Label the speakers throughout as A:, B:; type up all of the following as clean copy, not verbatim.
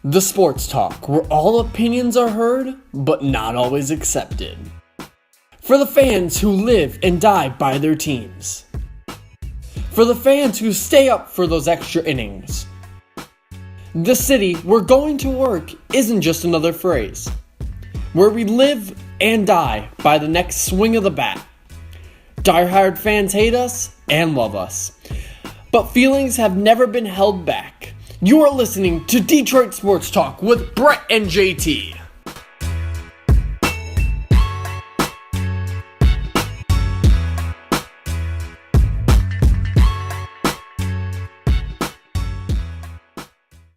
A: The Sports Talk, where all opinions are heard, but not always accepted. For the fans who live and die by their teams. For the fans who stay up for those extra innings. The city where going to work isn't just another phrase. Where we live and die by the next swing of the bat. Diehard fans hate us and love us. But feelings have never been held back. You are listening to Detroit Sports Talk with Brett and JT.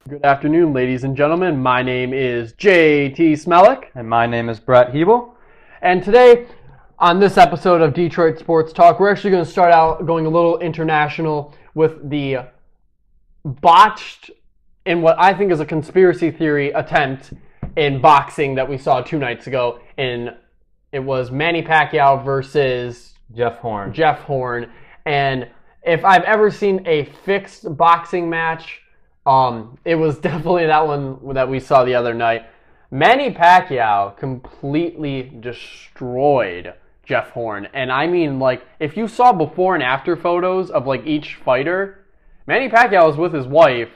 A: Good afternoon, ladies and gentlemen. My name is JT Smellick.
B: And my name is Brett Hebel.
A: And today, on this episode of Detroit Sports Talk, we're actually going to start out going a little international with the botched, in what I think is a conspiracy theory attempt in boxing that we saw 2 nights ago. It was Manny Pacquiao versus
B: Jeff Horn.
A: And if I've ever seen a fixed boxing match, it was definitely that one that we saw the other night. Manny Pacquiao completely destroyed Jeff Horn. And I mean, like, if you saw before and after photos of, like, each fighter, Manny Pacquiao was with his wife.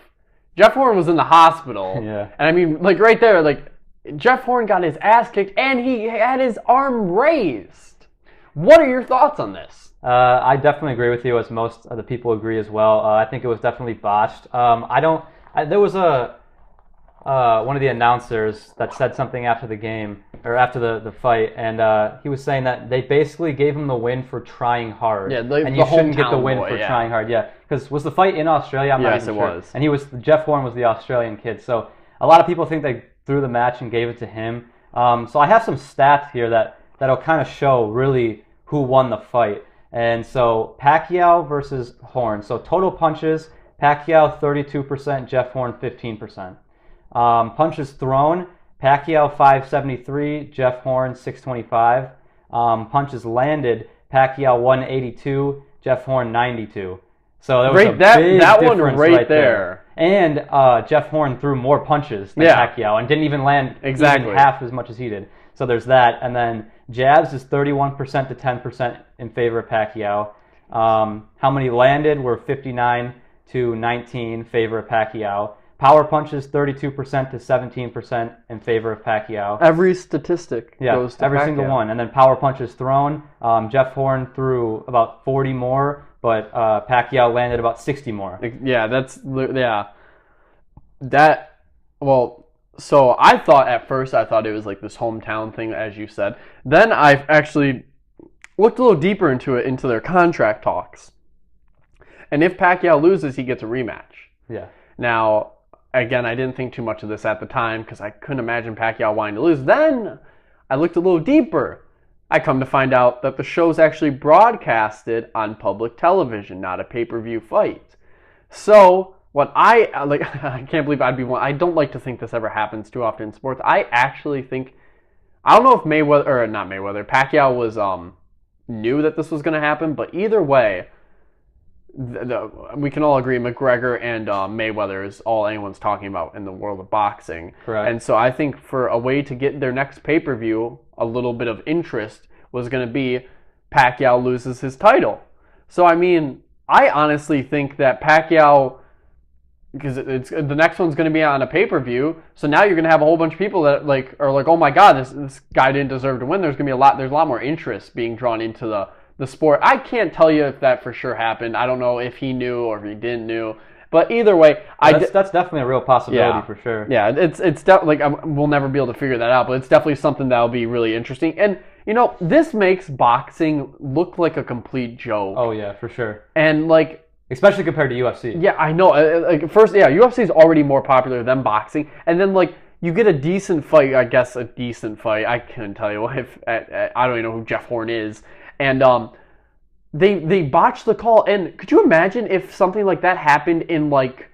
A: Jeff Horn was in the hospital.
B: Yeah.
A: And I mean, like, right there, like, Jeff Horn got his ass kicked and he had his arm raised. What are your thoughts on this?
B: I definitely agree with you, as most of the people agree as well. I think it was definitely botched. There was one of the announcers that said something after the game, or after the fight, and he was saying that they basically gave him the win for trying hard.
A: Yeah,
B: and you shouldn't get the win
A: boy,
B: for trying hard. Yeah, because was the fight in Australia? I'm not
A: Yes,
B: even
A: it
B: sure.
A: was.
B: And Jeff Horn was the Australian kid. So a lot of people think they threw the match and gave it to him. So I have some stats here that'll kind of show really who won the fight. And so Pacquiao versus Horn. So total punches, Pacquiao 32%, Jeff Horn 15%. Punches thrown, Pacquiao 573, Jeff Horn 625. Punches landed, Pacquiao 182, Jeff Horn 92. So that was a big
A: that one
B: difference
A: right there.
B: And Jeff Horn threw more punches than Pacquiao and didn't even land even half as much as he did. So there's that. And then jabs is 31% to 10% in favor of Pacquiao. How many landed were 59 to 19 in favor of Pacquiao. Power punches 32% to 17% in favor of Pacquiao.
A: Every statistic goes to
B: every
A: Pacquiao.
B: single one. And then power punches thrown. Jeff Horn threw about 40 more, but Pacquiao landed about 60 more.
A: Yeah, so I thought it was like this hometown thing, as you said. Then I actually looked a little deeper into their contract talks. And if Pacquiao loses, he gets a rematch.
B: Yeah.
A: Now, again, I didn't think too much of this at the time because I couldn't imagine Pacquiao wanting to lose. Then I looked a little deeper. I come to find out that the show's actually broadcasted on public television, not a pay-per-view fight. So what I can't believe I'd be one. I don't like to think this ever happens too often in sports. I actually think, I don't know if Pacquiao was knew that this was going to happen, but either way, we can all agree McGregor and Mayweather is all anyone's talking about in the world of boxing.
B: Correct.
A: And so I think for a way to get their next pay-per-view a little bit of interest was going to be Pacquiao loses his title. So I mean, I honestly think that Pacquiao, because the next one's going to be on a pay-per-view, so now you're going to have a whole bunch of people that are like, oh my God, this guy didn't deserve to win. There's a lot more interest being drawn into the sport. I can't tell you if that for sure happened. I don't know if he knew or if he didn't know. But either way,
B: that's definitely a real possibility for sure.
A: Yeah, it's definitely, we'll never be able to figure that out, but it's definitely something that'll be really interesting. And you know, this makes boxing look like a complete joke.
B: Oh yeah, for sure.
A: And like,
B: especially compared to UFC.
A: Yeah, I know. Like first, UFC is already more popular than boxing, and then like you get a decent fight. I guess a decent fight. I couldn't tell you if I don't even know who Jeff Horn is. And they botched the call. And could you imagine if something like that happened in like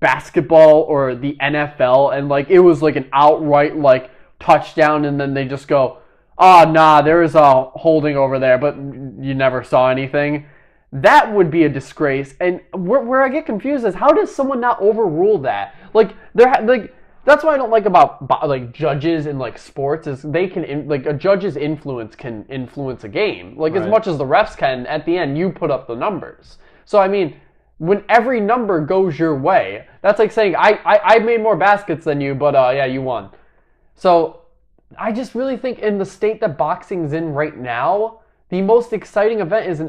A: basketball or the NFL, and like it was like an outright like touchdown, and then they just go, "Oh, nah, there is a holding over there," but you never saw anything. That would be a disgrace. And where I get confused is, how does someone not overrule that? Like That's what I don't like about like judges in like sports is they can like a judge's influence can influence a game like as
B: Right.
A: much as the refs can. At the end, you put up the numbers. So I mean, when every number goes your way, that's like saying I made more baskets than you, but yeah, you won. So I just really think in the state that boxing's in right now, the most exciting event is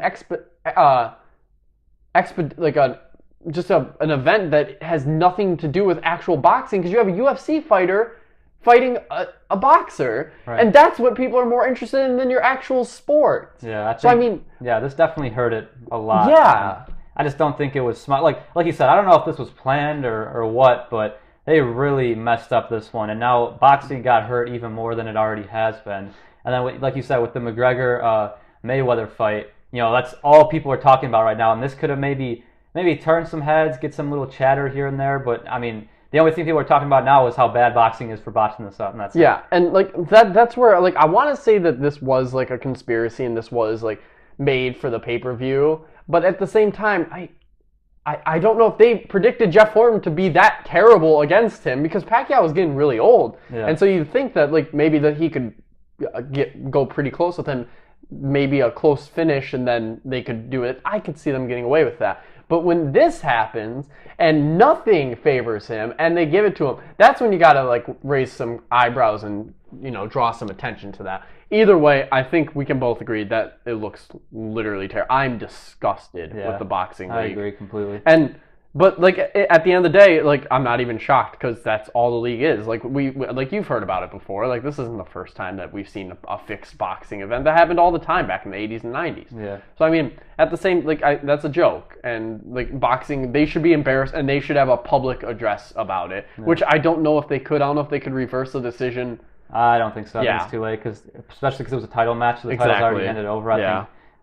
A: like an event that has nothing to do with actual boxing because you have a UFC fighter fighting a boxer,
B: Right.
A: and that's what people are more interested in than your actual sport.
B: Yeah,
A: So I mean,
B: yeah, this definitely hurt it a lot.
A: yeah,
B: I just don't think it was smart. Like you said, I don't know if this was planned or what, but they really messed up this one, and now boxing got hurt even more than it already has been. And then, like you said, with the McGregor Mayweather fight, that's all people are talking about right now, and this could have maybe turn some heads, get some little chatter here and there. But I mean, the only thing people are talking about now is how bad boxing is for botching this up, and that's
A: yeah, and like that's where like I want to say that this was like a conspiracy and this was like made for the pay-per-view, but at the same time, I don't know if they predicted Jeff Horton to be that terrible against him because Pacquiao was getting really old,
B: Yeah.
A: and so you think that like maybe that he could go pretty close with him, maybe a close finish, and then they could do it. I could see them getting away with that. But when this happens and nothing favors him and they give it to him, that's when you got to like raise some eyebrows and draw some attention to that. Either way, I think we can both agree that it looks literally terrible. I'm disgusted with the boxing league.
B: I agree completely.
A: But like at the end of the day, like I'm not even shocked because that's all the league is. Like like you've heard about it before. Like this isn't the first time that we've seen a fixed boxing event. That happened all the time back in the 80s and 90s.
B: Yeah.
A: So I mean, at the same that's a joke. And like boxing, they should be embarrassed and they should have a public address about it. Yeah. Which I don't know if they could. I don't know if they could reverse the decision.
B: I don't think so. I think it's too late especially because it was a title match. So the title's already ended over.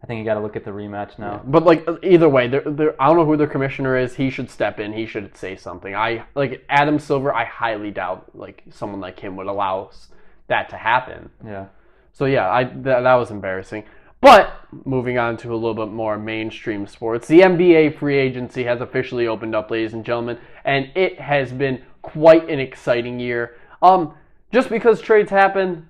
B: I think you got to look at the rematch now.
A: But like either way, I don't know who their commissioner is. He should step in. He should say something. Like Adam Silver. I highly doubt like someone like him would allow that to happen.
B: Yeah.
A: So yeah, that was embarrassing. But moving on to a little bit more mainstream sports, the NBA free agency has officially opened up, ladies and gentlemen, and it has been quite an exciting year. Just because trades happen,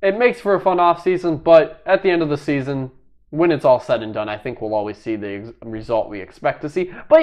A: it makes for a fun offseason, but at the end of the season, when it's all said and done, I think we'll always see the result we expect to see. But,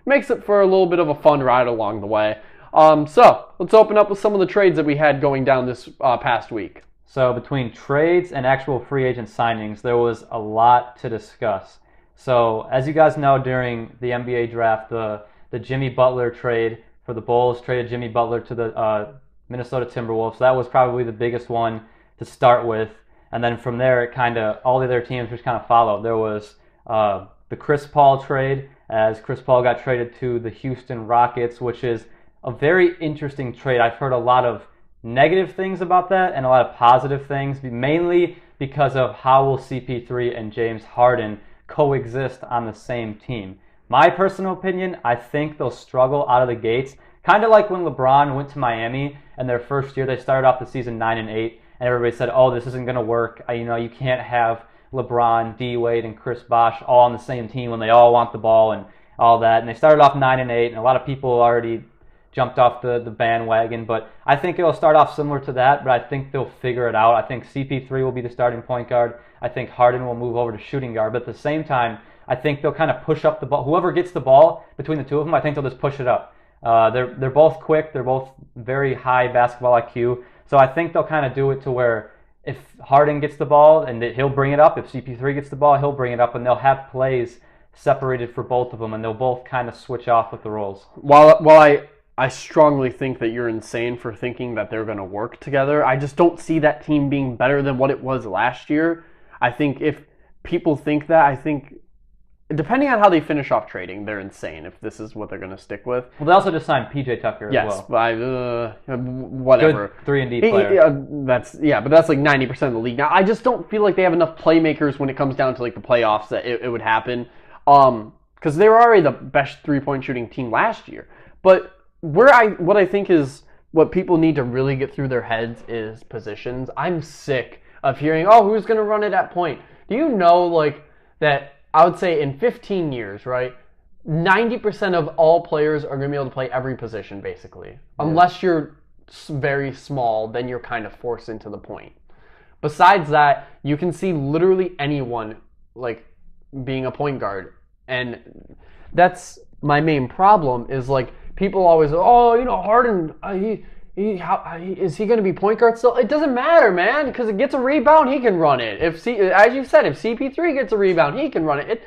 A: makes it for a little bit of a fun ride along the way. So, let's open up with some of the trades that we had going down this past week.
B: So, between trades and actual free agent signings, there was a lot to discuss. So, as you guys know, during the NBA draft, the Jimmy Butler trade for the Bulls traded Jimmy Butler to the Minnesota Timberwolves. That was probably the biggest one to start with. And then from there, it all the other teams just kind of followed. There was the Chris Paul trade, as Chris Paul got traded to the Houston Rockets, which is a very interesting trade. I've heard a lot of negative things about that and a lot of positive things, mainly because of how will CP3 and James Harden coexist on the same team. My personal opinion, I think they'll struggle out of the gates, kind of like when LeBron went to Miami and their first year, they started off the season 9-8. And everybody said, oh, this isn't going to work. You can't have LeBron, D-Wade, and Chris Bosh all on the same team when they all want the ball and all that. And they started off 9-8, and a lot of people already jumped off the bandwagon. But I think it'll start off similar to that, but I think they'll figure it out. I think CP3 will be the starting point guard. I think Harden will move over to shooting guard. But at the same time, I think they'll kind of push up the ball. Whoever gets the ball between the two of them, I think they'll just push it up. They're both quick. They're both very high basketball IQ. So I think they'll kind of do it to where if Harden gets the ball and he'll bring it up, if CP3 gets the ball, he'll bring it up, and they'll have plays separated for both of them, and they'll both kind of switch off with the roles.
A: While I strongly think that you're insane for thinking that they're going to work together, I just don't see that team being better than what it was last year. I think if people think that, I think depending on how they finish off trading, they're insane if this is what they're going to stick with.
B: Well, they also just signed PJ Tucker as well.
A: Yes, whatever.
B: Good 3-and-D player.
A: But that's like 90% of the league. Now, I just don't feel like they have enough playmakers when it comes down to like the playoffs that it would happen. Because they were already the best three-point shooting team last year. But what I think is what people need to really get through their heads is positions. I'm sick of hearing, who's going to run it at point? Do you know like that? I would say in 15 years, right, 90% of all players are going to be able to play every position, basically. Unless you're very small, then you're kind of forced into the point. Besides that, you can see literally anyone like being a point guard. And that's my main problem is like people always, Harden, is he going to be point guard still? It doesn't matter, man, because it gets a rebound, he can run it. As you said, if CP3 gets a rebound, he can run it.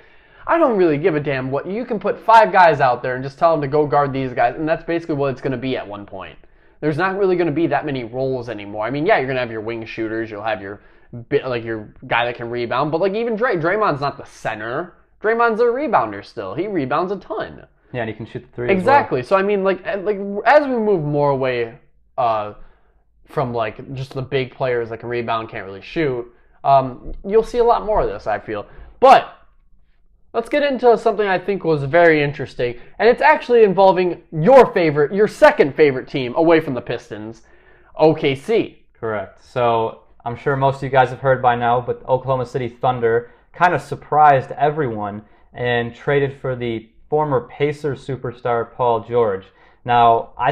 A: I don't really give a damn what you can put 5 guys out there and just tell them to go guard these guys, and that's basically what it's going to be at one point. There's not really going to be that many roles anymore. I mean, yeah, you're going to have your wing shooters, you'll have your guy that can rebound, but like even Draymond's not the center. Draymond's a rebounder still. He rebounds a ton.
B: Yeah, and he can shoot the 3
A: exactly.
B: as well.
A: So I mean, like as we move more away from like just the big players that can rebound, can't really shoot, you'll see a lot more of this, I feel. But let's get into something I think was very interesting, and it's actually involving your second favorite team away from the Pistons, OKC.
B: Correct. So I'm sure most of you guys have heard by now, but Oklahoma City Thunder kind of surprised everyone and traded for the former Pacers superstar Paul George. Now, I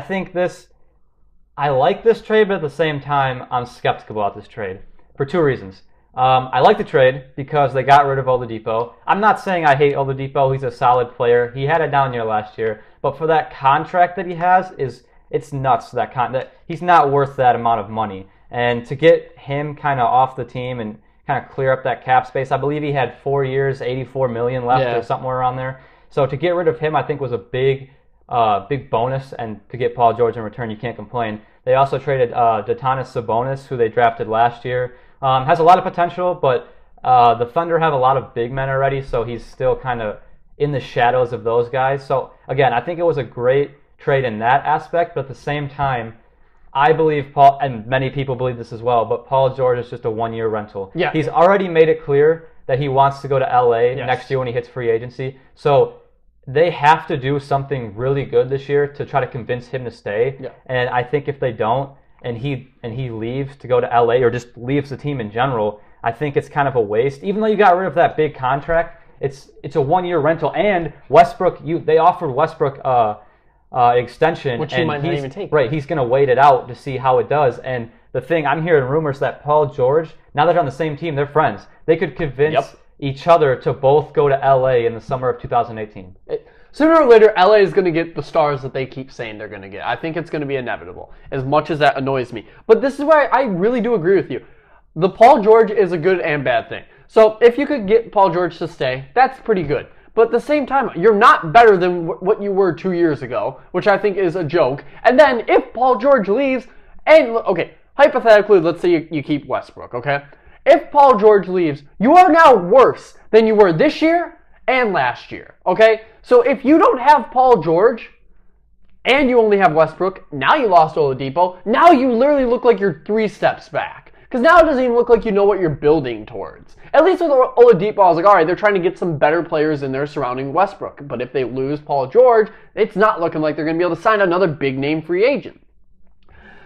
B: like this trade, but at the same time, I'm skeptical about this trade for 2 reasons. I like the trade because they got rid of Oladipo. I'm not saying I hate Oladipo. He's a solid player. He had a down year last year, but for that contract that he has, it's nuts. That he's not worth that amount of money. And to get him kind of off the team and kind of clear up that cap space, I believe he had 4 years, $84 million left or somewhere around there. So to get rid of him, I think was a big bonus, and to get Paul George in return, you can't complain. They also traded Domantas Sabonis, who they drafted last year. Has a lot of potential, but the Thunder have a lot of big men already, so he's still kind of in the shadows of those guys. So again, I think it was a great trade in that aspect, but at the same time, I believe Paul, and many people believe this as well, but Paul George is just a 1-year rental.
A: Yeah.
B: He's already made it clear that he wants to go to LA next year when he hits free agency. So they have to do something really good this year to try to convince him to stay.
A: Yeah.
B: And I think if they don't, and he leaves to go to LA or just leaves the team in general, I think it's kind of a waste. Even though you got rid of that big contract, it's a 1-year rental. And Westbrook, they offered Westbrook extension,
A: which he might not even take.
B: Right, he's going to wait it out to see how it does. And the thing, I'm hearing rumors that Paul George, now that they're on the same team, they're friends. They could convince each other to both go to LA in the summer of 2018.
A: Sooner or later, LA is going to get the stars that they keep saying they're going to get. I think it's going to be inevitable, as much as that annoys me. But this is where I really do agree with you. The Paul George is a good and bad thing. So if you could get Paul George to stay, that's pretty good. But at the same time, you're not better than what you were 2 years ago, which I think is a joke. And then if Paul George leaves, and okay, hypothetically, let's say you keep Westbrook, okay? If Paul George leaves, you are now worse than you were this year and last year, okay? So if you don't have Paul George and you only have Westbrook, now you lost Oladipo, now you literally look like you're 3 steps back. Because now it doesn't even look like you know what you're building towards. At least with Oladipo, I was like, all right, they're trying to get some better players in there surrounding Westbrook. But if they lose Paul George, it's not looking like they're going to be able to sign another big-name free agent.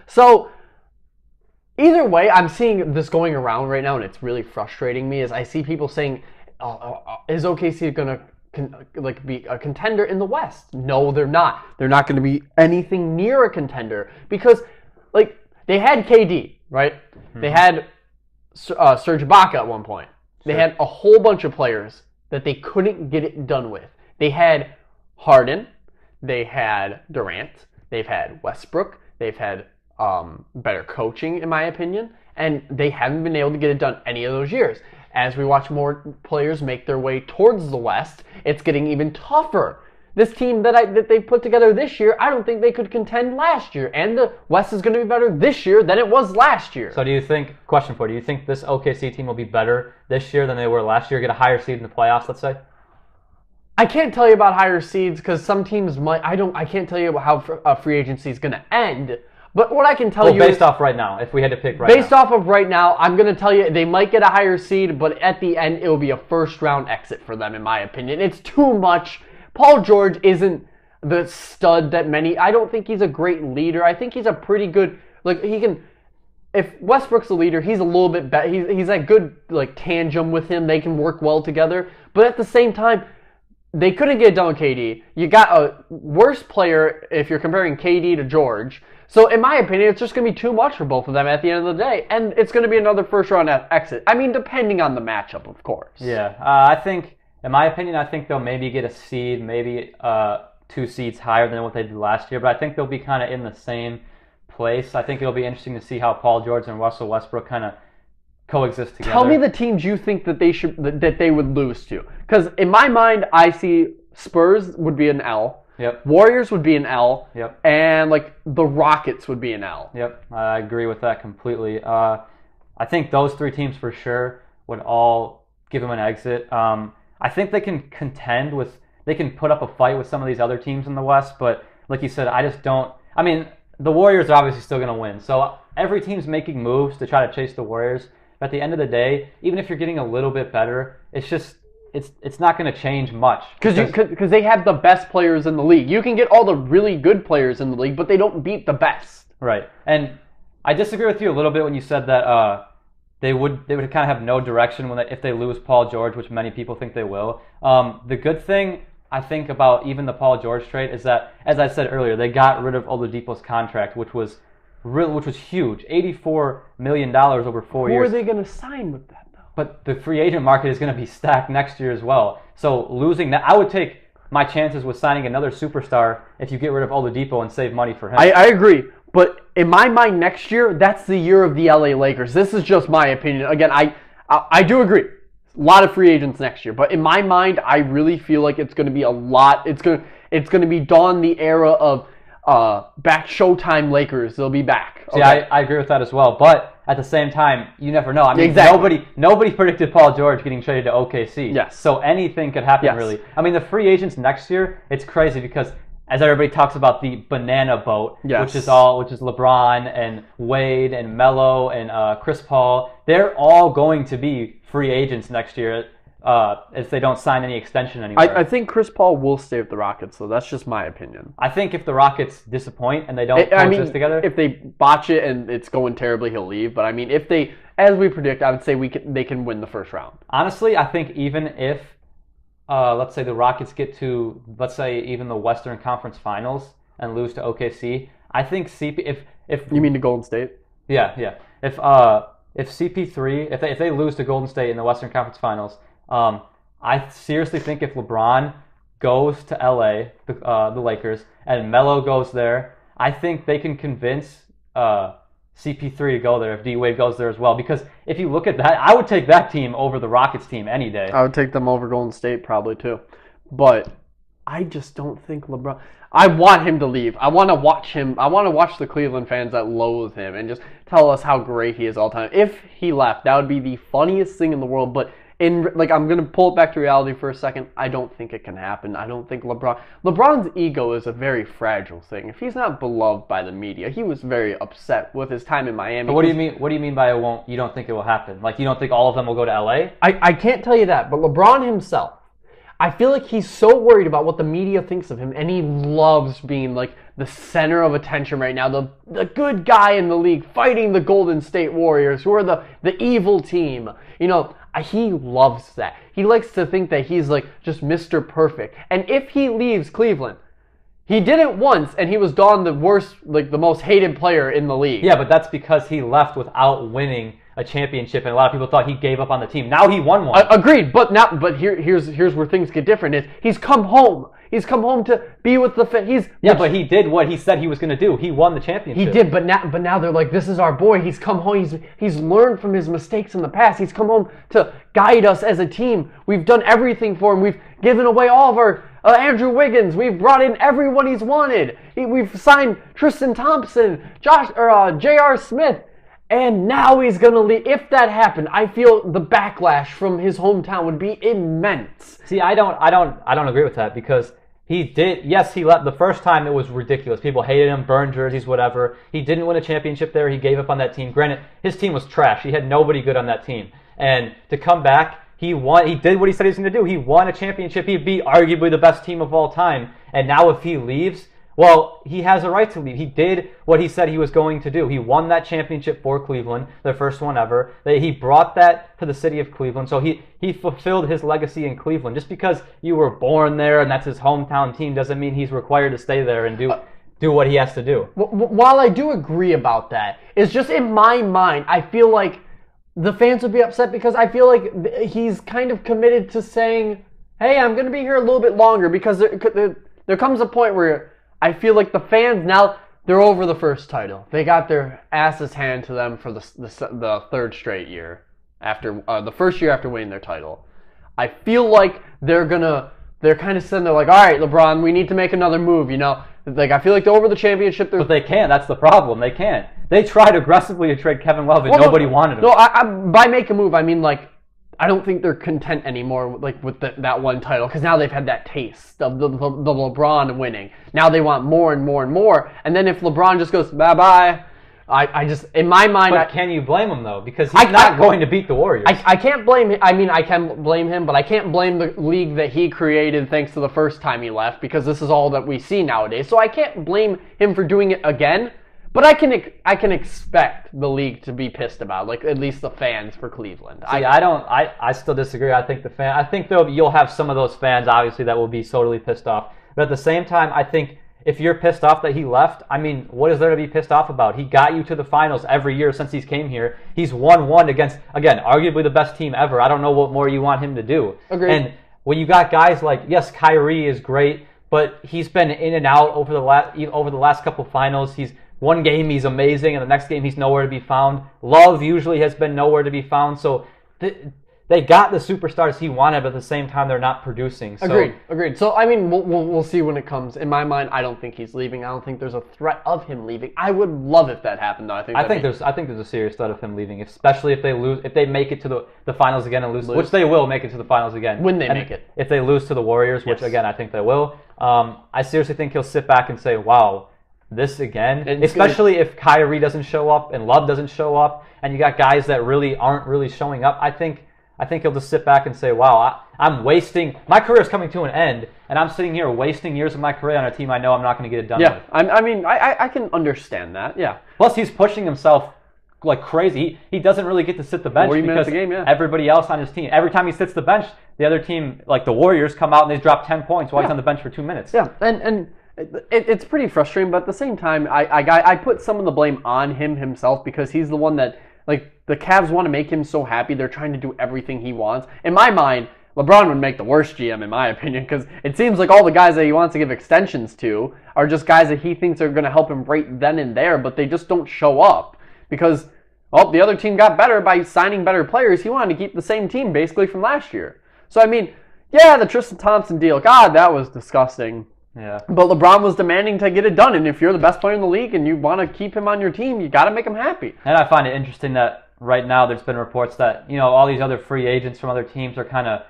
A: So either way, I'm seeing this going around right now, and it's really frustrating me, as I see people saying, is OKC going to be a contender in the West? No, they're not. They're not going to be anything near a contender because, they had KD, right? Mm-hmm. They had Serge Ibaka at one point. Sure. They had a whole bunch of players that they couldn't get it done with. They had Harden. They had Durant. They've had Westbrook. They've had better coaching, in my opinion, and they haven't been able to get it done any of those years. As we watch more players make their way towards the West, it's getting even tougher. This team that they put together this year, I don't think they could contend last year, and the West is going to be better this year than it was last year.
B: So do you think this OKC team will be better this year than they were last year, get a higher seed in the playoffs, let's say?
A: I can't tell you about higher seeds because some teams might. I can't tell you how free agency is going to end. But what I can tell you
B: based off right now, if we had to pick
A: based off of right now, I'm going to tell you they might get a higher seed, but at the end it will be a first-round exit for them, in my opinion. It's too much. Paul George isn't the stud that many. I don't think he's a great leader. I think he's a pretty good. He can. If Westbrook's a leader, he's a little bit better. He's a good tandem with him. They can work well together. But at the same time, they couldn't get it done with KD. You got a worse player if you're comparing KD to George. So in my opinion, it's just going to be too much for both of them at the end of the day. And it's going to be another first-round exit. I mean, depending on the matchup, of course.
B: Yeah, I think, in my opinion, I think they'll maybe get a seed, maybe 2 seeds higher than what they did last year. But I think they'll be kind of in the same place. I think it'll be interesting to see how Paul George and Russell Westbrook kind of coexist together.
A: Tell me the teams you think that they would lose to. Because in my mind, I see Spurs would be an L.
B: Yep.
A: Warriors would be an L.
B: Yep.
A: And like the Rockets would be an L.
B: Yep. I agree with that completely. I think those 3 teams for sure would all give them an exit. I think they can contend with. They can put up a fight with some of these other teams in the West, but like you said, I just don't. I mean, the Warriors are obviously still going to win. So every team's making moves to try to chase the Warriors. But at the end of the day, even if you're getting a little bit better, it's just it's not going to change much.
A: Because they have the best players in the league. You can get all the really good players in the league, but they don't beat the best.
B: Right. And I disagree with you a little bit when you said that they would kind of have no direction if they lose Paul George, which many people think they will. The good thing I think about even the Paul George trade is that, as I said earlier, they got rid of Oladipo's contract, which was huge, $84 million over 4 years.
A: Who are they going to sign with that, though?
B: But the free agent market is going to be stacked next year as well. So losing that, I would take my chances with signing another superstar if you get rid of Oladipo and save money for him.
A: I agree. But in my mind, next year, that's the year of the LA Lakers. This is just my opinion. Again, I do agree. A lot of free agents next year. But in my mind, I really feel like it's going to be a lot. It's going to be dawn the era of back Showtime Lakers. They'll be back.
B: Okay. See, I agree with that as well. But at the same time, you never know. I mean,
A: exactly.
B: nobody predicted Paul George getting traded to OKC.
A: Yes.
B: So anything could happen, really. I mean, the free agents next year, it's crazy because as everybody talks about the banana boat, which is LeBron and Wade and Melo and Chris Paul, they're all going to be free agents next year if they don't sign any extension anywhere.
A: I think Chris Paul will stay with the Rockets, so that's just my opinion.
B: I think if the Rockets disappoint and they don't coexist together,
A: if they botch it and it's going terribly, he'll leave. But I mean, if they, as we predict, I would say they can win the first round.
B: Honestly, I think even if let's say the Rockets get to, let's say, even the Western Conference Finals and lose to OKC, I think if
A: you mean to Golden State?
B: Yeah. If CP3, if they lose to Golden State in the Western Conference Finals, I seriously think if LeBron goes to LA, the Lakers, and Melo goes there, I think they can convince CP3 to go there if D-Wade goes there as well. Because if you look at that, I would take that team over the Rockets team any day.
A: I would take them over Golden State probably too. But I just don't think LeBron... I want him to leave. I want to watch him. I want to watch the Cleveland fans that loathe him and just tell us how great he is all the time. If he left, that would be the funniest thing in the world. But I'm going to pull it back to reality for a second. I don't think it can happen. I don't think LeBron's ego is a very fragile thing. If he's not beloved by the media, he was very upset with his time in Miami.
B: But what do you mean? What do you mean by it won't? You don't think it will happen? Like you don't think all of them will go to LA?
A: I can't tell you that. But LeBron himself, I feel like he's so worried about what the media thinks of him, and he loves being like the center of attention right now, the good guy in the league fighting the Golden State Warriors, who are the evil team. You know, he loves that. He likes to think that he's like just Mr. Perfect. And if he leaves Cleveland, he did it once, and he was gone the worst, like the most hated player in the league.
B: Yeah, but that's because he left without winning a championship, and a lot of people thought he gave up on the team. Now he won one.
A: Agreed, but here's where things get different. Is he's come home. He's come home to be with the
B: but he did what he said he was going to do. He won the championship.
A: He did, but now they're like, this is our boy. He's come home. He's learned from his mistakes in the past. He's come home to guide us as a team. We've done everything for him. We've given away all of our Andrew Wiggins. We've brought in everyone he's wanted. We've signed Tristan Thompson, J.R. Smith. And now he's going to leave. If that happened, I feel the backlash from his hometown would be immense.
B: See, I don't agree with that because he did. Yes, he left the first time. It was ridiculous. People hated him, burned jerseys, whatever. He didn't win a championship there. He gave up on that team. Granted, his team was trash. He had nobody good on that team. And to come back, he won. He did what he said he was going to do. He won a championship. He beat arguably the best team of all time. And now if he leaves, Well, he has a right to leave. He did what he said he was going to do. He won that championship for Cleveland, their first one ever. He brought that to the city of Cleveland. So he fulfilled his legacy in Cleveland. Just because you were born there and that's his hometown team doesn't mean he's required to stay there and do what he has to do.
A: While I do agree about that, it's just in my mind, I feel like the fans would be upset because I feel like he's kind of committed to saying, hey, I'm going to be here a little bit longer, because there comes a point where I feel like the fans now, they're over the first title. They got their asses handed to them for the third straight year, after the first year after winning their title. I feel like they're kind of sitting there like, all right, LeBron, we need to make another move, you know? Like, I feel like they're over the championship.
B: But they can't. That's the problem. They can't. They tried aggressively to trade Kevin Love, and nobody wanted him.
A: No, by make a move, I mean, like, I don't think they're content anymore, like, with that one title, because now they've had that taste of the LeBron winning. Now they want more and more and more, and then if LeBron just goes bye-bye, I just, in my mind...
B: But can you blame him, though? Because he's not going to beat the Warriors.
A: I can't blame him. I mean, I can blame him, but I can't blame the league that he created thanks to the first time he left, because this is all that we see nowadays. So I can't blame him for doing it again. But I can expect the league to be pissed about, like, at least the fans for Cleveland.
B: I still disagree. I think though you'll have some of those fans obviously that will be totally pissed off. But at the same time, I think if you're pissed off that he left, I mean, what is there to be pissed off about? He got you to the finals every year since he's came here. He's won one against, again, arguably the best team ever. I don't know what more you want him to do.
A: Agreed.
B: And when you got guys like, yes, Kyrie is great, but he's been in and out over the last couple finals. One game he's amazing, and the next game he's nowhere to be found. Love usually has been nowhere to be found. So they got the superstars he wanted, but at the same time they're not producing. So.
A: Agreed. So I mean, we'll see when it comes. In my mind, I don't think he's leaving. I don't think there's a threat of him leaving. I would love if that happened, though. I think
B: there's a serious threat of him leaving, especially if they lose, if they make it to the finals again and lose, which they will make it to the finals again.
A: When they make it.
B: If they lose to the Warriors, which again I think they will. I seriously think he'll sit back and say, wow. This again, especially if Kyrie doesn't show up and Love doesn't show up, and you got guys that really aren't really showing up. I think he'll just sit back and say, "Wow, I'm wasting my career is coming to an end, and I'm sitting here wasting years of my career on a team I know I'm not going to get it done with."
A: I mean, I can understand that. Yeah.
B: Plus, he's pushing himself like crazy. He doesn't really get to sit the bench because everybody else on his team. Every time he sits the bench, the other team, like the Warriors, come out and they drop 10 points while he's on the bench for 2 minutes.
A: Yeah, and it's pretty frustrating, but at the same time, I put some of the blame on him himself, because he's the one that, like, the Cavs want to make him so happy, they're trying to do everything he wants. In my mind, LeBron would make the worst GM, in my opinion, because it seems like all the guys that he wants to give extensions to are just guys that he thinks are going to help him right then and there, but they just don't show up, because, well, the other team got better by signing better players. He wanted to keep the same team, basically, from last year. So, I mean, yeah, the Tristan Thompson deal, God, that was disgusting.
B: Yeah.
A: But LeBron was demanding to get it done, and if you're the best player in the league and you want to keep him on your team, you got to make him happy.
B: And I find it interesting that right now there's been reports that, you know, all these other free agents from other teams are kind of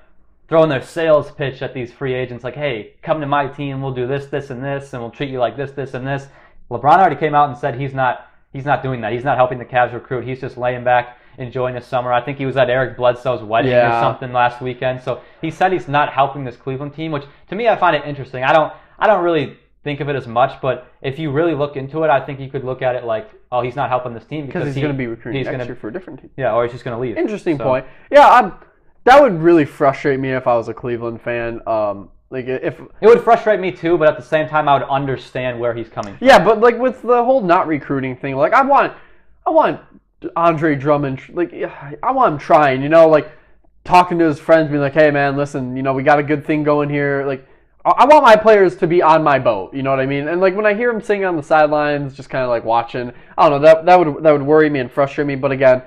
B: throwing their sales pitch at these free agents, like, hey, come to my team, we'll do this, this, and this, and we'll treat you like this, this, and this. LeBron already came out and said he's not doing that. He's not helping the Cavs recruit. He's just laying back, enjoying the summer. I think he was at Eric Bledsoe's wedding or something last weekend. So he said he's not helping this Cleveland team, which to me I find it interesting. I don't really think of it as much, but if you really look into it, I think you could look at it like, oh, he's not helping this team
A: because he's going to be recruiting next year for a different team.
B: Yeah, or he's just going to leave.
A: Interesting point. Yeah, that would really frustrate me if I was a Cleveland fan. Like, if
B: it would frustrate me too, but at the same time, I would understand where he's coming from.
A: Yeah, but like with the whole not recruiting thing, like I want Andre Drummond, like I want him trying, you know, like talking to his friends, being like, hey man, listen, you know, we got a good thing going here, like. I want my players to be on my boat, you know what I mean? And like when I hear him singing on the sidelines, just kind of like watching, I don't know, that would worry me and frustrate me. But again,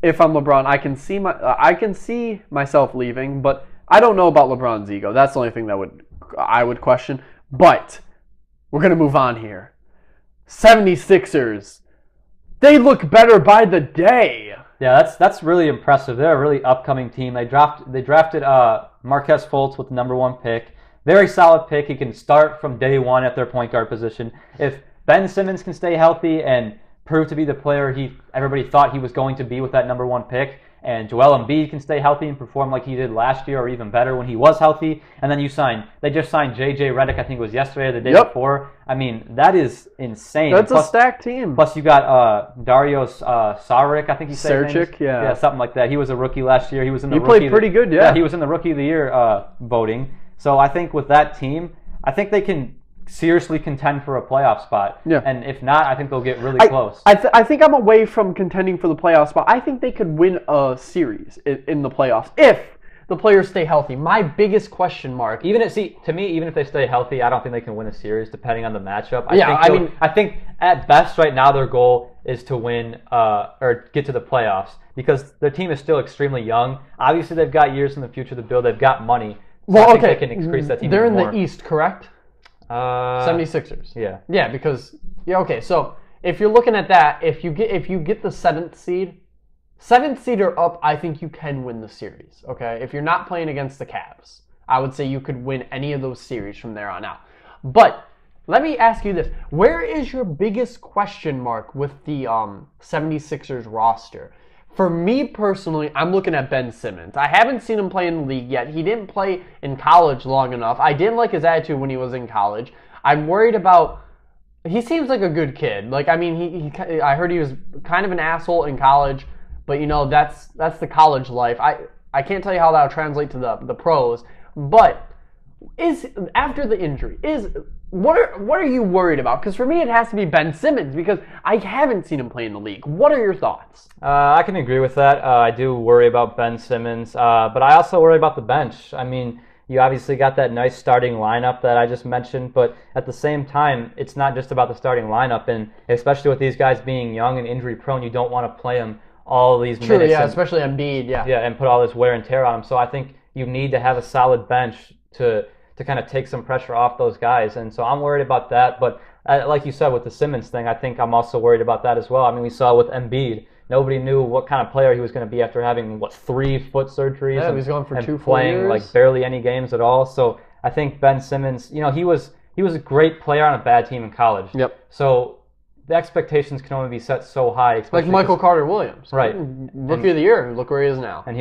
A: if I'm LeBron, I can see myself leaving, but I don't know about LeBron's ego. That's the only thing that I would question. But we're gonna move on here. 76ers, they look better by the day.
B: Yeah, that's really impressive. They're a really upcoming team. They drafted Marquez Fultz with the #1 pick. Very solid pick. He can start from day one at their point guard position. If Ben Simmons can stay healthy and prove to be the player everybody thought he was going to be with that #1 pick, and Joel Embiid can stay healthy and perform like he did last year or even better when he was healthy, and then they just signed J.J. Redick, I think it was yesterday or the day before. I mean, that is insane.
A: That's a stacked team.
B: Plus, you got Dario Saric, I think he said.
A: Sarchik,
B: yeah, something like that. He was a rookie last year. He was in the
A: He played pretty good, yeah.
B: He was in the Rookie of the Year voting. So I think with that team, I think they can seriously contend for a playoff spot.
A: Yeah.
B: And if not, I think they'll get really close.
A: I think I'm away from contending for the playoff spot. I think they could win a series in the playoffs if the players stay healthy. My biggest question mark.
B: To me, even if they stay healthy, I don't think they can win a series depending on the matchup. I think at best right now their goal is to win or get to the playoffs because their team is still extremely young. Obviously, they've got years in the future to build. They've got money. So I think they can increase that team.
A: They're in
B: more.
A: the East, correct? 76ers.
B: Yeah.
A: Yeah, because okay. So if you're looking at that, if you get the seventh seed or up, I think you can win the series. Okay, if you're not playing against the Cavs, I would say you could win any of those series from there on out. But let me ask you this: where is your biggest question mark with the 76ers roster? For me personally, I'm looking at Ben Simmons. I haven't seen him play in the league yet. He didn't play in college long enough. I didn't like his attitude when he was in college. I'm worried about. He seems like a good kid. Like, I mean, I heard he was kind of an asshole in college, but that's the college life. I can't tell you how that'll translate to the pros. But after the injury, what are you worried about? Because for me, it has to be Ben Simmons because I haven't seen him play in the league. What are your thoughts?
B: I can agree with that. I do worry about Ben Simmons, but I also worry about the bench. I mean, you obviously got that nice starting lineup that I just mentioned, but at the same time, it's not just about the starting lineup, and especially with these guys being young and injury prone, you don't want to play them all these minutes.
A: True, yeah, especially Embiid, yeah.
B: Yeah, and put all this wear and tear on them. So I think you need to have a solid bench to kind of take some pressure off those guys. And so I'm worried about that. But like you said with the Simmons thing, I think I'm also worried about that as well. I mean, we saw with Embiid, nobody knew what kind of player he was going to be after having, 3 foot surgeries.
A: Yeah, he was going for
B: and
A: 2
B: playing
A: years.
B: Like barely any games at all. So I think Ben Simmons, he was a great player on a bad team in college.
A: Yep.
B: So the expectations can only be set so high.
A: Like Michael Carter Williams.
B: Right.
A: Rookie of the year. Look where he is now.
B: And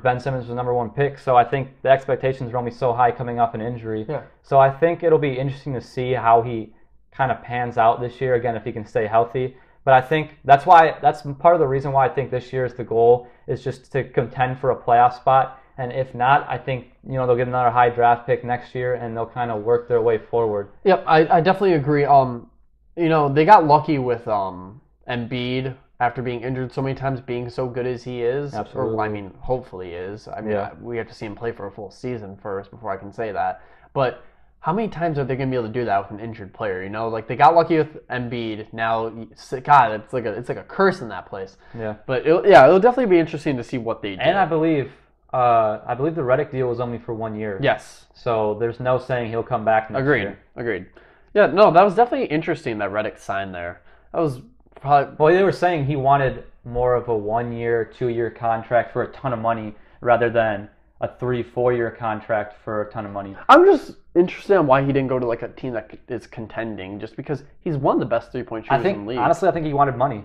B: Ben Simmons was the number 1 pick. So I think the expectations are only so high coming off an injury.
A: Yeah.
B: So I think it'll be interesting to see how he kind of pans out this year, again, if he can stay healthy. But I think that's part of the reason why I think this year is the goal, is just to contend for a playoff spot. And if not, I think, they'll get another high draft pick next year and they'll kind of work their way forward.
A: Yep, I definitely agree. They got lucky with Embiid after being injured so many times, being so good as he is.
B: Absolutely.
A: Or, I mean, hopefully is. I mean,
B: Yeah.
A: we have to see him play for a full season first before I can say that. But how many times are they going to be able to do that with an injured player? Like, they got lucky with Embiid. Now, God, it's like a curse in that place.
B: Yeah.
A: But it'll definitely be interesting to see what they do.
B: And I believe the Redick deal was only for 1 year.
A: Yes.
B: So there's no saying he'll come back next year.
A: Agreed. Yeah, no, that was definitely interesting that Redick signed there. That was probably...
B: Well, they were saying he wanted more of a 1 year, 2 year contract for a ton of money rather than a 3-4 year contract for a ton of money.
A: I'm just interested in why he didn't go to like a team that is contending, just because he's one of the best 3-point shooters in the league.
B: Honestly, I think he wanted money.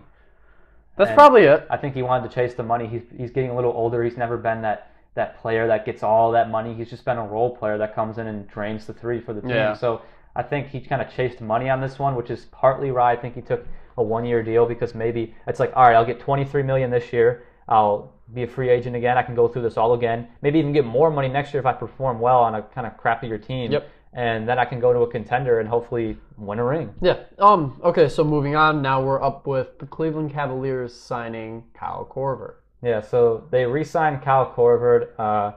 A: That's probably it.
B: I think he wanted to chase the money. He's getting a little older. He's never been that player that gets all that money. He's just been a role player that comes in and drains the 3 for the team.
A: Yeah.
B: So I think he kind of chased money on this one, which is partly why I think he took a 1 year deal, because maybe it's like, all right, I'll get $23 million this year. I'll be a free agent again. I can go through this all again. Maybe even get more money next year if I perform well on a kind of crappier team.
A: Yep.
B: And then I can go to a contender and hopefully win a ring.
A: Yeah. Okay, so moving on, now we're up with the Cleveland Cavaliers signing Kyle Korver.
B: Yeah, so they re-signed Kyle Korver.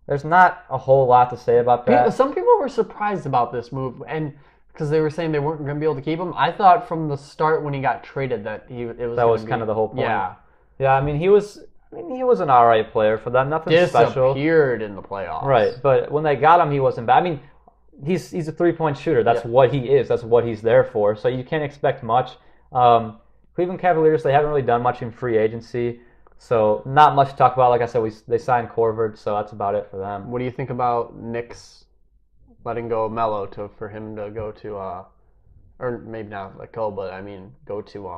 B: There's not a whole lot to say about that.
A: Some people were surprised about this move, and because they were saying they weren't going to be able to keep him. I thought from the start when he got traded that
B: that was kind of the whole point.
A: Yeah.
B: Yeah, I mean he was an alright player for them, nothing special.
A: Disappeared in the playoffs.
B: Right, but when they got him, he wasn't bad. I mean, he's a 3-point shooter. That's what he is. That's what he's there for. So you can't expect much. Cleveland Cavaliers, they haven't really done much in free agency, so not much to talk about. Like I said, they signed Korver, so that's about it for them.
A: What do you think about Knicks letting go of Melo for him to go to, or maybe not let go, but I mean go to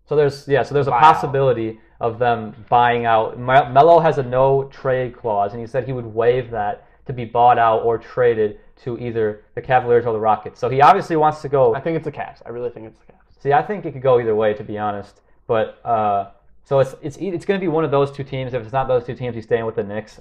B: So there's a
A: Buyout.
B: possibility of them buying out. Melo has a no trade clause, and he said he would waive that to be bought out or traded to either the Cavaliers or the Rockets. So he obviously wants to go.
A: I think it's the Cavs. I really think it's the Cavs.
B: See, I think it could go either way, to be honest. But so it's going to be one of those two teams. If it's not those two teams, he's staying with the Knicks.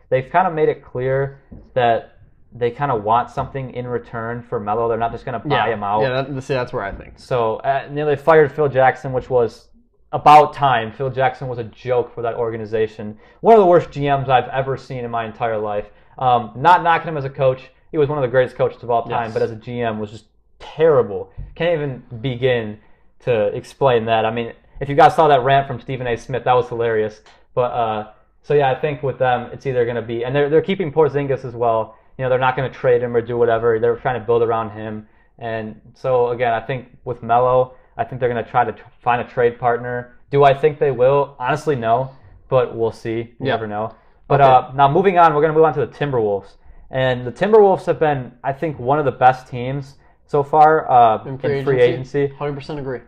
B: They've kind of made it clear that they kind of want something in return for Melo. They're not just going to buy him out.
A: Yeah, that's where I think.
B: So they fired Phil Jackson, which was about time. Phil Jackson was a joke for that organization. One of the worst GMs I've ever seen in my entire life. Not knocking him as a coach. He was one of the greatest coaches of all time, but as a GM was just terrible. Can't even begin to explain that. I mean, if you guys saw that rant from Stephen A. Smith, that was hilarious. But so yeah, I think with them, it's either going to be, and they're keeping Porzingis as well. You know, they're not going to trade him or do whatever. They're trying to build around him. And so again, I think with Melo, I think they're going to try to find a trade partner. Do I think they will? Honestly, no. But we'll see. You never know. But now moving on, we're going to move on to the Timberwolves. And the Timberwolves have been, I think, one of the best teams so far in free agency.
A: 100% agree.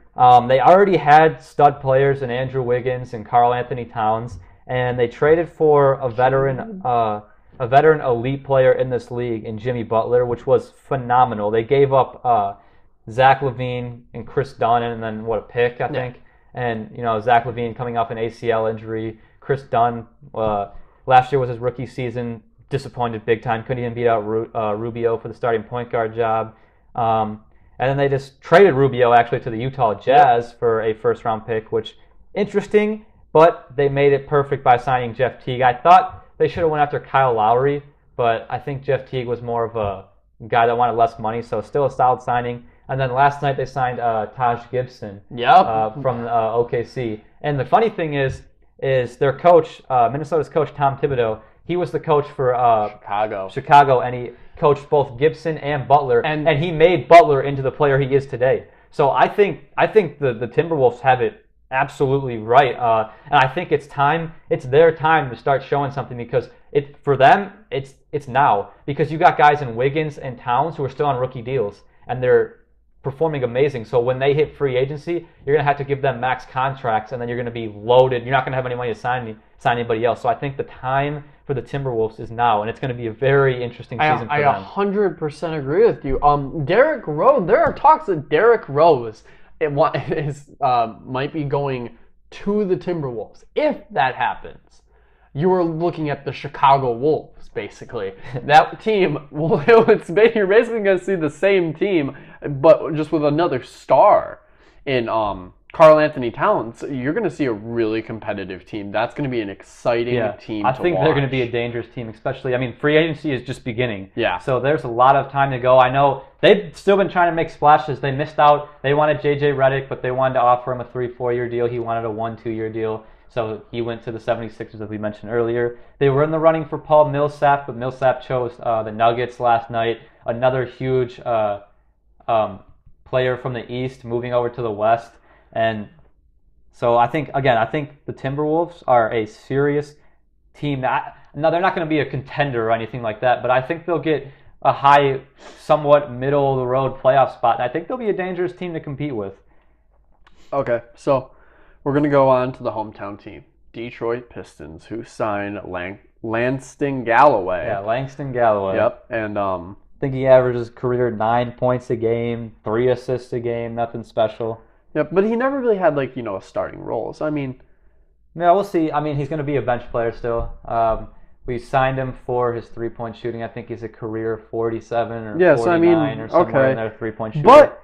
B: They already had stud players in Andrew Wiggins and Karl Anthony Towns, and they traded for a veteran elite player in this league in Jimmy Butler, which was phenomenal. They gave up Zach LaVine and Chris Dunn, and then a pick, I think. And Zach LaVine coming off an ACL injury. Chris Dunn last year was his rookie season. Disappointed big time. Couldn't even beat out Rubio for the starting point guard job. And then they just traded Rubio actually to the Utah Jazz for a first-round pick, which interesting, but they made it perfect by signing Jeff Teague. I thought they should have went after Kyle Lowry, but I think Jeff Teague was more of a guy that wanted less money, so still a solid signing. And then last night they signed Taj Gibson from OKC. And the funny thing is their coach, Minnesota's coach Tom Thibodeau, he was the coach for Chicago, and he coached both Gibson and Butler, and he made Butler into the player he is today. So I think the Timberwolves have it absolutely right, and I think it's their time to start showing something, because for them it's now, because you got guys in Wiggins and Towns who are still on rookie deals, and they're performing amazing. So when they hit free agency, you're going to have to give them max contracts, and then you're going to be loaded. You're not going to have any money to sign anybody else. So I think the time for the Timberwolves is now, and it's going to be a very interesting season for them.
A: I 100% agree with you. Derrick Rose, there are talks that Derrick Rose might be going to the Timberwolves. If that happens, you are looking at the Chicago Wolves, basically. That team, you're basically going to see the same team, but just with another star in Karl Anthony Towns. You're going to see a really competitive team. That's going to be an exciting team to watch.
B: I think they're going to be a dangerous team, especially, free agency is just beginning.
A: Yeah.
B: So there's a lot of time to go. I know they've still been trying to make splashes. They missed out. They wanted J.J. Redick, but they wanted to offer him a 3-4 year deal. He wanted a 1-2 year deal. So he went to the 76ers, as we mentioned earlier. They were in the running for Paul Millsap, but Millsap chose the Nuggets last night. Another huge player from the East moving over to the West. And so I think the Timberwolves are a serious team. Now, they're not going to be a contender or anything like that, but I think they'll get a high, somewhat middle-of-the-road playoff spot, and I think they'll be a dangerous team to compete with.
A: Okay, so we're going to go on to the hometown team, Detroit Pistons, who signed Langston Galloway.
B: Yeah, Langston Galloway.
A: Yep, and
B: I think he averages career 9 points a game, 3 assists a game, nothing special.
A: Yep, but he never really had a starting role. So yeah,
B: we'll see. He's going to be a bench player still. We signed him for his 3-point shooting. I think he's a career 47 or 49 or somewhere in there, 3-point shooter.
A: But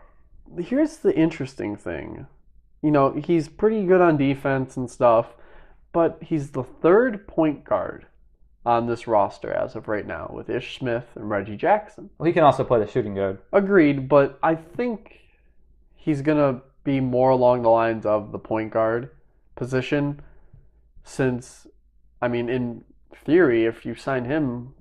A: here's the interesting thing. He's pretty good on defense and stuff, but he's the third point guard on this roster as of right now, with Ish Smith and Reggie Jackson.
B: Well, he can also play the shooting guard.
A: Agreed, but I think he's going to be more along the lines of the point guard position, since, in theory, if you sign him,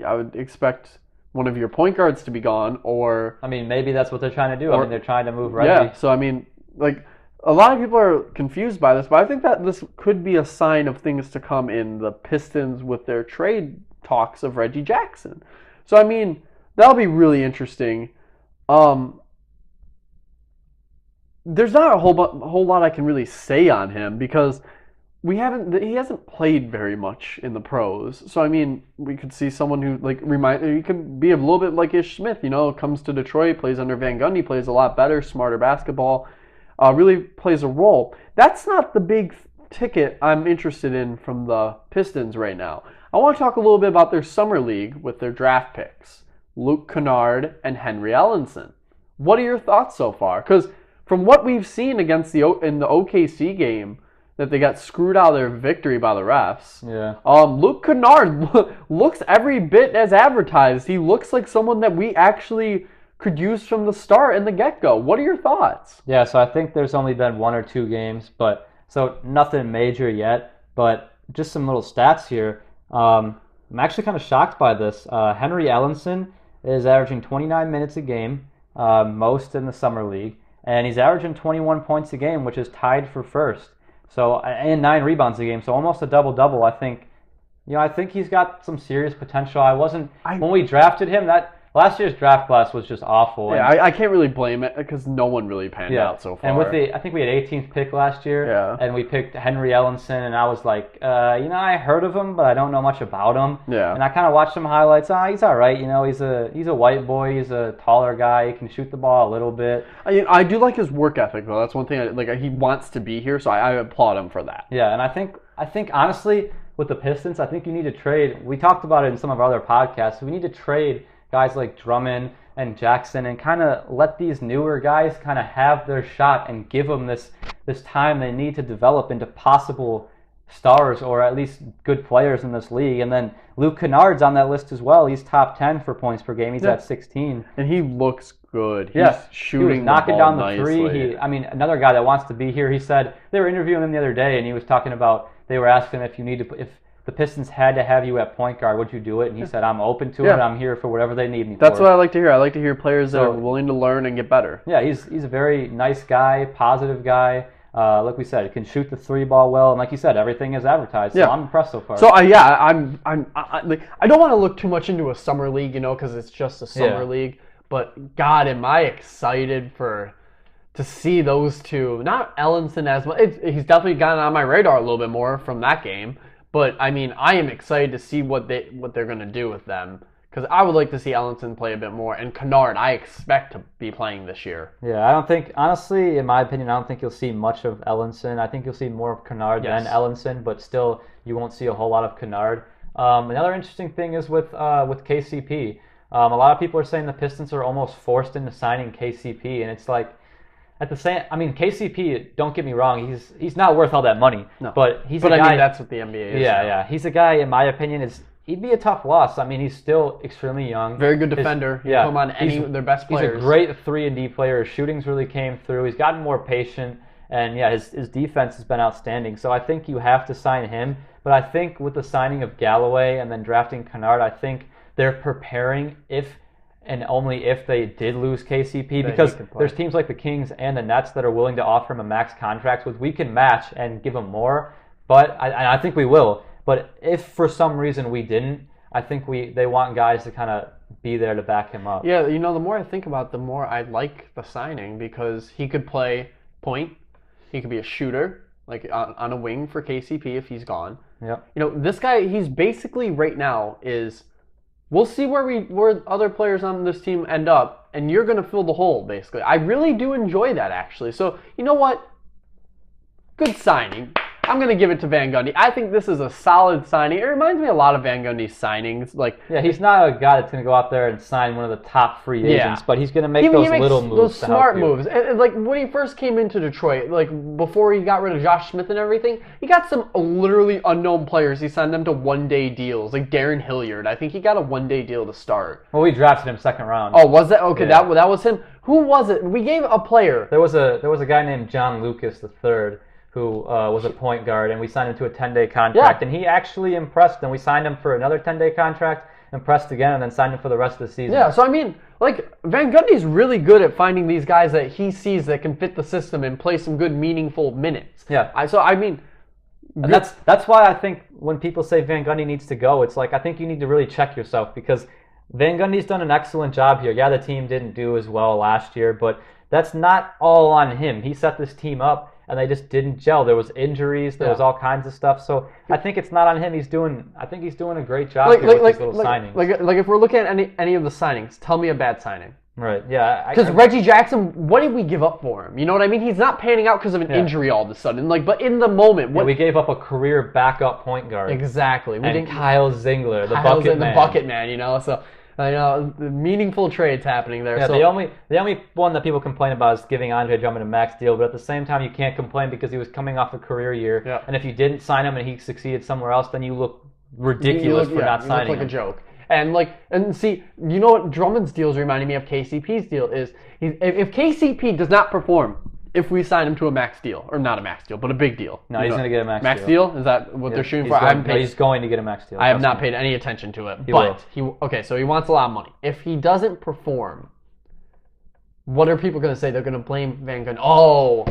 A: I would expect one of your point guards to be gone, or...
B: maybe that's what they're trying to do. They're trying to move Reggie.
A: Yeah, so, a lot of people are confused by this, but I think that this could be a sign of things to come in the Pistons with their trade talks of Reggie Jackson. So, that'll be really interesting. there's not a whole lot I can really say on him because he hasn't played very much in the pros. So I mean, we could see someone who he could be a little bit like Ish Smith, comes to Detroit, plays under Van Gundy, plays a lot better, smarter basketball, really plays a role. That's not the big ticket I'm interested in from the Pistons right now. I want to talk a little bit about their summer league with their draft picks, Luke Kennard and Henry Ellenson. What are your thoughts so far? Because from what we've seen in the OKC game, that they got screwed out of their victory by the refs.
B: Yeah.
A: Luke Kennard looks every bit as advertised. He looks like someone that we actually could use from the start and the get-go. What are your thoughts?
B: Yeah, so I think there's only been 1 or 2 games, so nothing major yet, but just some little stats here. I'm actually kind of shocked by this. Henry Ellenson is averaging 29 minutes a game, most in the summer league, and he's averaging 21 points a game, which is tied for first. So, and 9 rebounds a game, so almost a double-double. I think he's got some serious potential. When we drafted him, last year's draft class was just awful.
A: Yeah, I can't really blame it because no one really panned out so far.
B: And I think we had 18th pick last year, and we picked Henry Ellenson, and I was like, I heard of him, but I don't know much about him.
A: Yeah.
B: And I kind of watched some highlights. He's all right. He's a white boy. He's a taller guy. He can shoot the ball a little bit.
A: I do like his work ethic though. That's one thing. He wants to be here, so I applaud him for that.
B: Yeah, and I think honestly, with the Pistons, I think you need to trade. We talked about it in some of our other podcasts. We need to trade guys like Drummond and Jackson and kind of let these newer guys kind of have their shot and give them this time they need to develop into possible stars or at least good players in this league. And then Luke Kennard's on that list as well. He's top 10 for points per game. He's at 16.
A: And he looks good. He's shooting,
B: he was knocking down the
A: nicely.
B: three. Another guy that wants to be here. He said they were interviewing him the other day, and he was talking about they were asking if the Pistons had to have you at point guard, would you do it? And he said, I'm open to it. I'm here for whatever they need me for.
A: That's what I like to hear. I like to hear players that are willing to learn and get better.
B: Yeah, he's a very nice guy, positive guy. Like we said, he can shoot the 3 ball well, and like you said, everything is advertised. So I'm impressed so far.
A: So I don't want to look too much into a summer league, because it's just a summer league. But God, am I excited to see those two? Not Ellenson as much. He's definitely gotten on my radar a little bit more from that game. But I mean, I am excited to see what they're going to do with them because I would like to see Ellenson play a bit more, and Kennard I expect to be playing this year.
B: Yeah, I don't think, honestly, in my opinion, I don't think you'll see much of Ellenson. I think you'll see more of Kennard than Ellenson, but still, you won't see a whole lot of Kennard. Another interesting thing is with KCP. A lot of people are saying the Pistons are almost forced into signing KCP, and it's like, at the same, KCP, don't get me wrong, he's not worth all that money. No. But a guy.
A: That's what the NBA is.
B: Yeah. He's a guy, in my opinion, he'd be a tough loss. He's still extremely young.
A: Very good defender. He'll come on any of their best players.
B: He's a great 3-and-D player. His shooting's really came through. He's gotten more patient, and his defense has been outstanding. So I think you have to sign him. But I think with the signing of Galloway and then drafting Kennard, I think they're preparing and only if they did lose KCP, because there's teams like the Kings and the Nets that are willing to offer him a max contract, which we can match and give him more. But I think we will. But if for some reason we didn't, I think they want guys to kind of be there to back him up.
A: Yeah, the more I think about it, the more I like the signing because he could play point. He could be a shooter, like on a wing for KCP if he's gone.
B: Yeah.
A: This guy, he's basically right now is. We'll see where other players on this team end up, and you're going to fill the hole, basically. I really do enjoy that, actually. So, you know what? Good signing. I'm going to give it to Van Gundy. I think this is a solid signing. It reminds me a lot of Van Gundy's signings.
B: He's not a guy that's going to go out there and sign one of the top free agents, but he's going to make those little moves.
A: Those smart moves. And when he first came into Detroit, before he got rid of Josh Smith and everything, he got some literally unknown players. He signed them to one-day deals, like Darren Hilliard. I think he got a one-day deal to start.
B: Well, we drafted him second round.
A: Oh, was that? Okay, that was him. Who was it? We gave a player.
B: There was a guy named John Lucas III. Who was a point guard, and we signed him to a 10-day contract, and he actually impressed, and we signed him for another 10-day contract, impressed again, and then signed him for the rest of the season.
A: Yeah, so Van Gundy's really good at finding these guys that he sees that can fit the system and play some good, meaningful minutes.
B: Yeah.
A: And
B: that's why I think when people say Van Gundy needs to go, it's like I think you need to really check yourself because Van Gundy's done an excellent job here. Yeah, the team didn't do as well last year, but that's not all on him. He set this team up, and they just didn't gel. There was injuries, there was all kinds of stuff. So I think it's not on him. I think he's doing a great job here with these little signings.
A: Like if we're looking at any of the signings, tell me a bad signing.
B: Right, yeah.
A: Because Reggie Jackson, what did we give up for him? You know what I mean? He's not panning out because of an injury all of a sudden. But in the moment,
B: we gave up a career backup point guard.
A: Exactly.
B: And Kyle Zingler, the bucket man.
A: The bucket man, So the meaningful trades happening there.
B: Yeah, the only one that people complain about is giving Andre Drummond a max deal. But at the same time, you can't complain because he was coming off a career year.
A: Yeah.
B: And if you didn't sign him and he succeeded somewhere else, then you look ridiculous for not signing him.
A: You look like a joke. And see, you know what Drummond's deal is reminding me of KCP's deal is if KCP does not perform, if we sign him to a max deal, or not a max deal, but a big deal.
B: No, he's going to get a max
A: deal. Is that what they're shooting for?
B: He's going to get a max deal.
A: I have not paid any attention to it. So he wants a lot of money. If he doesn't perform, what are people going to say? They're going to blame Van Gundy. Oh,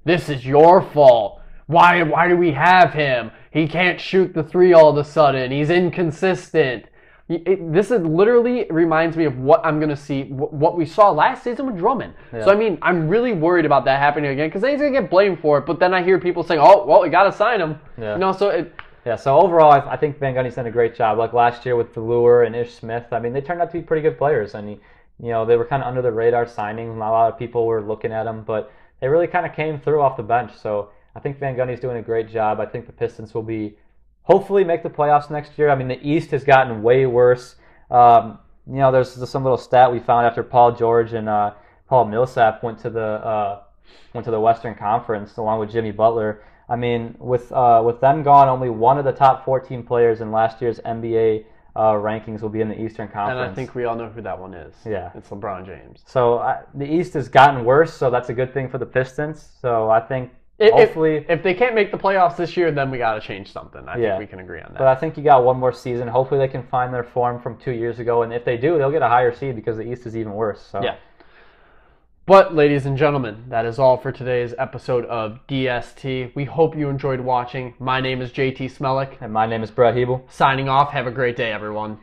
A: this is your fault. Why do we have him? He can't shoot the three all of a sudden. He's inconsistent. This literally reminds me of what I'm going to see, what we saw last season with Drummond. Yeah. So, I mean, I'm really worried about that happening again because he's going to get blamed for it. But then I hear people saying, oh, well, we got to sign him.
B: Yeah.
A: So
B: overall, I think Van Gundy's done a great job. Like last year with Delure and Ish Smith, I mean, they turned out to be pretty good players. And, they were kind of under the radar signings. Not a lot of people were looking at them, but they really kind of came through off the bench. So I think Van Gundy's doing a great job. I think the Pistons will hopefully make the playoffs next year. I mean, the East has gotten way worse. There's some little stat we found after Paul George and Paul Millsap went to the Western Conference along with Jimmy Butler. I mean, with them gone, only one of the top 14 players in last year's NBA rankings will be in the Eastern Conference.
A: And I think we all know who that one is.
B: Yeah.
A: It's LeBron James.
B: So the East has gotten worse, so that's a good thing for the Pistons. So I think hopefully,
A: if they can't make the playoffs this year, then we got to change something. I think we can agree on that.
B: But I think you got one more season. Hopefully, they can find their form from 2 years ago, and if they do, they'll get a higher seed because the East is even worse. So.
A: Yeah. But, ladies and gentlemen, that is all for today's episode of DST. We hope you enjoyed watching. My name is JT Smelik.
B: And my name is Brett Hebel.
A: Signing off. Have a great day, everyone.